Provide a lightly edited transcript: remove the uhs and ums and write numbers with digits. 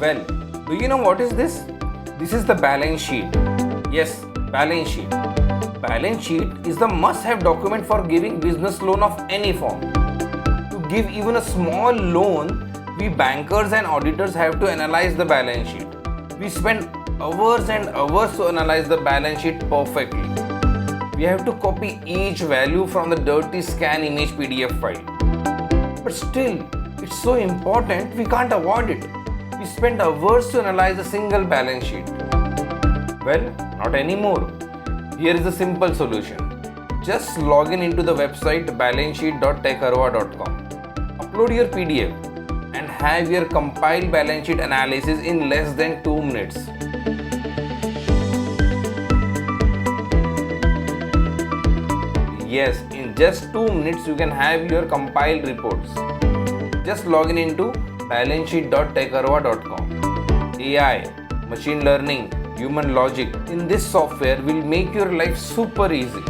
Well, do you know what is this? This is the balance sheet. Yes, balance sheet. Balance sheet is the must-have document for giving business loan of any form. To give even a small loan, we bankers and auditors have to analyze the balance sheet. We spend hours and hours to analyze the balance sheet perfectly. We have to copy each value from the dirty scan image PDF file. But still, it's so important we can't avoid it. We spend hours to analyze a single balance sheet. Well, not anymore. Here is a simple solution. Just log into the website balancesheet.techarva.com. Upload your PDF and have your compiled balance sheet analysis in less than 2 minutes. Yes, in just 2 minutes you can have your compiled reports. Just log into balancesheet.techarva.com. AI, machine learning, human logic in this software will make your life super easy.